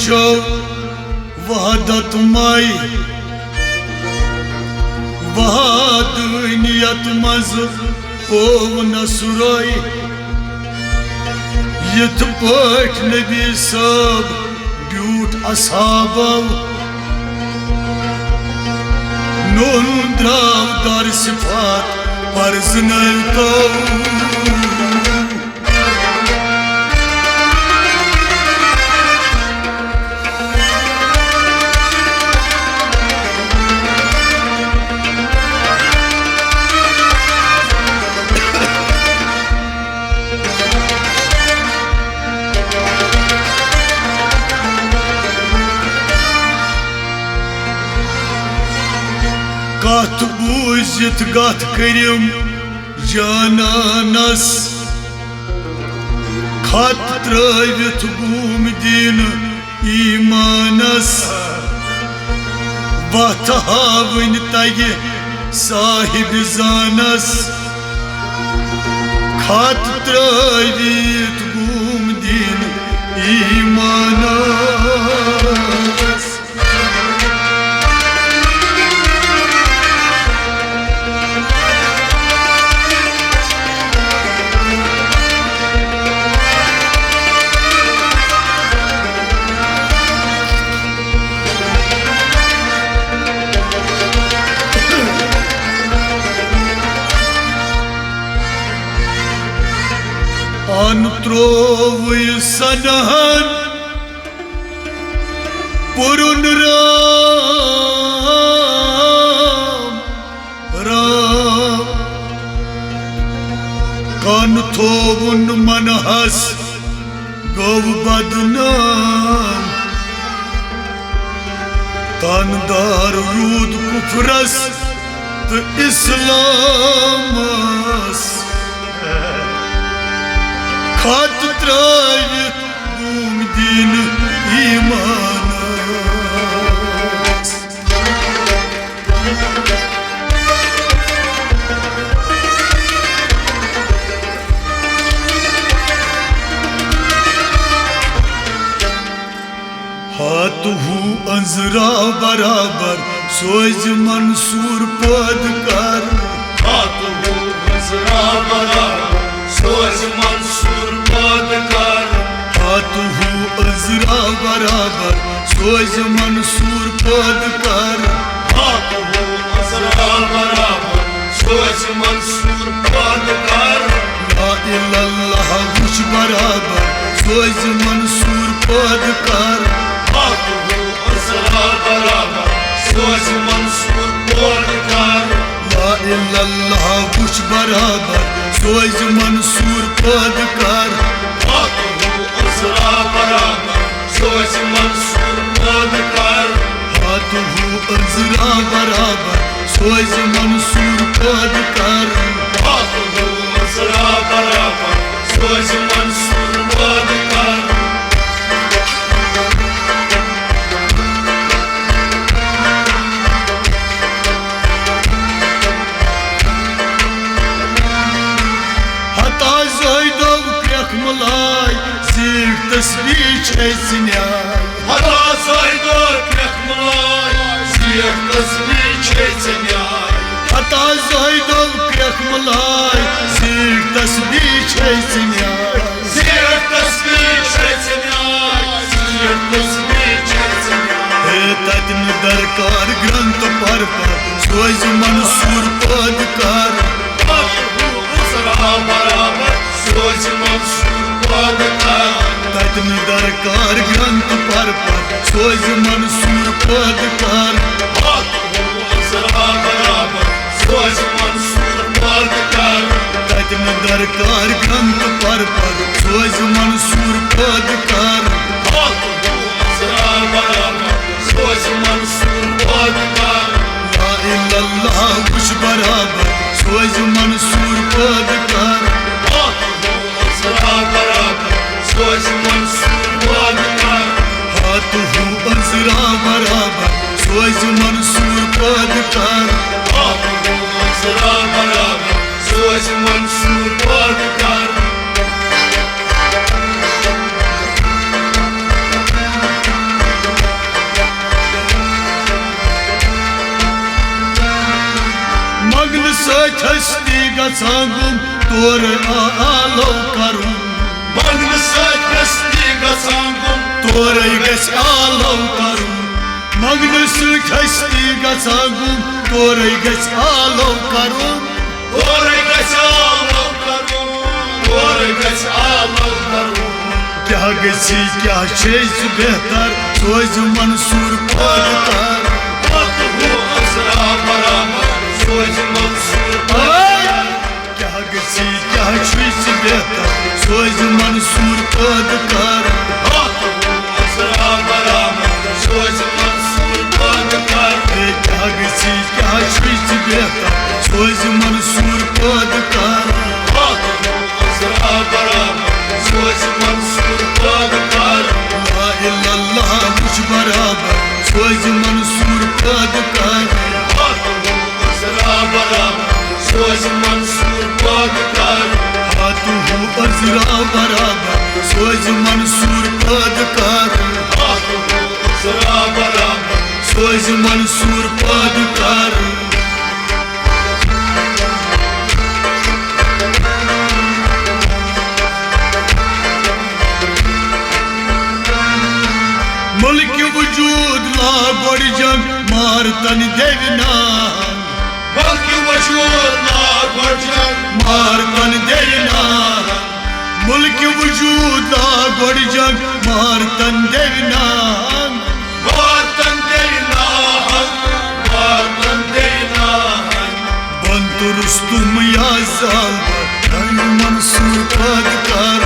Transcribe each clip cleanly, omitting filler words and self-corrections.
वुचो वहदत माई वहादनियत मज ओव नसुराई यथ पठ नबी सब ब्यूट असहाबो नोन द्राव दर सिफात परजनल तो कथ बूझित गथ करिम जानस खत त्रवित भूम दीन ईमानस वत हावन तगे साहिब जानस खत त्रवित भूम दीन ईमानस Antrovu sanahan purun ram ram Kanthovun manahas gov badnam Tandar rud kufras te islamas खत त्रवित भूम दीन ईमानस हाथहू अंजरा बराबर सोज मंसूर पद कर हाथहू अंजरा बराबर सोज मंसूर पद कर हाथहू अंजरा बराबर सोज मंसूर पद कर हाथहू अंजरा बराबर सोज मंसूर पद कर ला इल्लल्लाह वुच बराबर सोज मंसूर पद कर हाथहू अंजरा बराबर सोज मंसूर पद कर ला इल्लल्लाह वुच बराबर सोज मंसूर पद कर हाथहू अंजरा बराबर सोज मंसूर पद कर हाथहू अंजरा बराबर सोज मंसूर पद कर हाथहू अंजरा बराबर सोज मंसूर पद कर तस्बीह छेचन्याय हता साइदो क्रखमलाय सियह तस्बीह छेचन्याय हता साइदो क्रखमलाय सियह तस्बीह छेचन्याय सियह तस्बीह छेचन्याय सियह तस्बीह छेचन्याय हे तदन दरकार ग्रंथ पर सोज मंसूर पद कर हाथहू अंजरा बराबर सोज मंसूर पद कर तदन दरकार ग्रंथ पर सोज मंसूर पद कर हाथहू अंजरा बराबर सोज मंसूर पद कर तदन दरकार ग्रंथ पर सोज मंसूर पद कर हाथहू अंजरा बराबर सोज मंसूर पद कर ला इल्लल्लाह वुच बराबर सोज मंसूर पद कर हाथहू अंजरा बराबर सोज मंसूर पद कर हाथहू अंजरा बराबर सोज मंसूर पद कर हाथहू अंजरा बराबर सोज मंसूर पद कर मगन सस्ती गम तोर आलो करूं मगन सस्ती गम तोर आलो करूं मगन सस्ती गम तोर आलो करूं क्या गसी क्या बेहतर सोज मंसूर पदकार क्या गसी क्या बेहतर सोज मंसूर पदकार क्या गसी क्या बेहतर सोज मंसूर पदकार ला इल्लल्लाह कुछ बराबर सोज मंसूर पदकार हाथू अजरा बराबर सोज मंसूर पदकार सोज मंसूर पदकार मुल्क वजूद ला बड़ जंग मारतन देवना मारतन देवना मुल्क वजूद ला बड़ जंग मारतन देवना बंत रुस्तुम या जाल मंसूर पदकार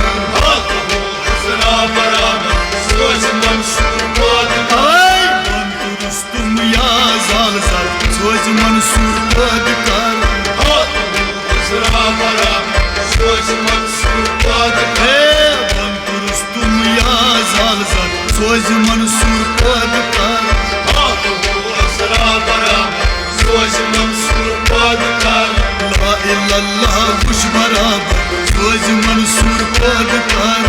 तुम या जाल जाल सोज मंसूर पदकार तुम या जाल जाल सोज मंसूर पदकार ला इल्लल्लाह कुछ बराबर सोज मंसूर पदकार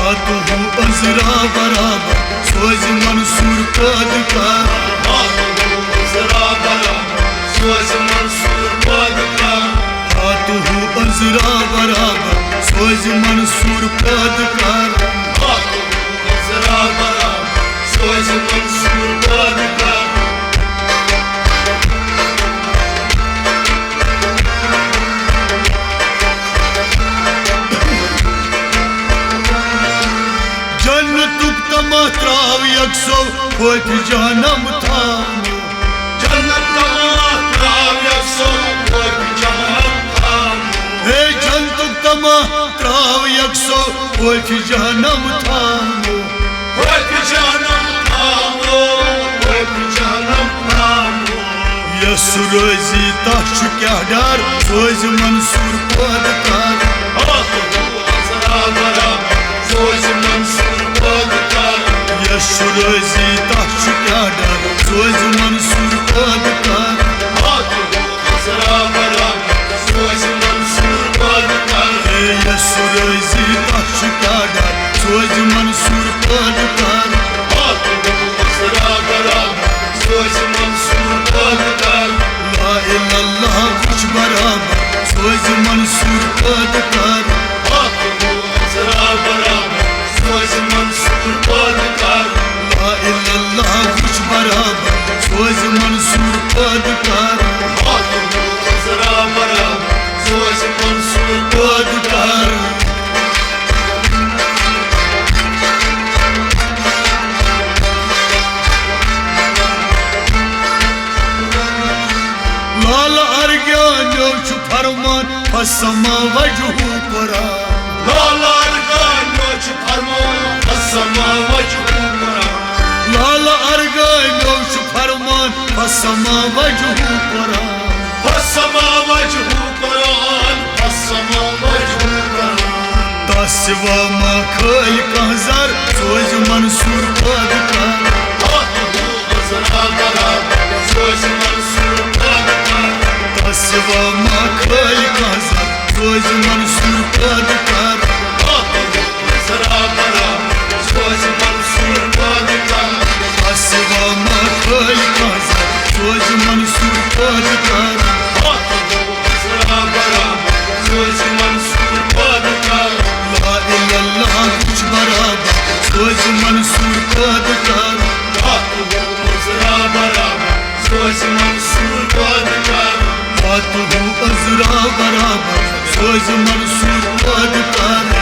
हाथू अजरा बराबर सोज मंसूर पदकार हाथू अजरा बराबर सोज मंसूर पदकार जन्नतुक तमा त्राव यकसो खोट जहनम थाम हे जन्नतुक तमा त्राव यकसो खोट जहनम थाम यसुरोजी ताश क्या डर सोज मंसूर पदकार यसुरोजी ताश क्या डर सोज मंसूर पदकार यसुरोजी ताश क्या डर सोज मंसूर पदकार ला इल्लल्लाह कुछ बराबर सोज मंसूर पदकार ला इल्लल्लाह कुछ बराबर सोज मंसूर पदकार पदकार लाल अर्ग्यानो छु फरमान फसमा वजहू परा लाल अर्ग्यानो छु फरमान फसमा वजहू परा तस्वा मा खल कहजर सोज मंसूर पदकार तस्वा मा खल कहजर सोज मंसूर पदकार तस्वा तू अजरा बराबर सोज मंसूर पद पर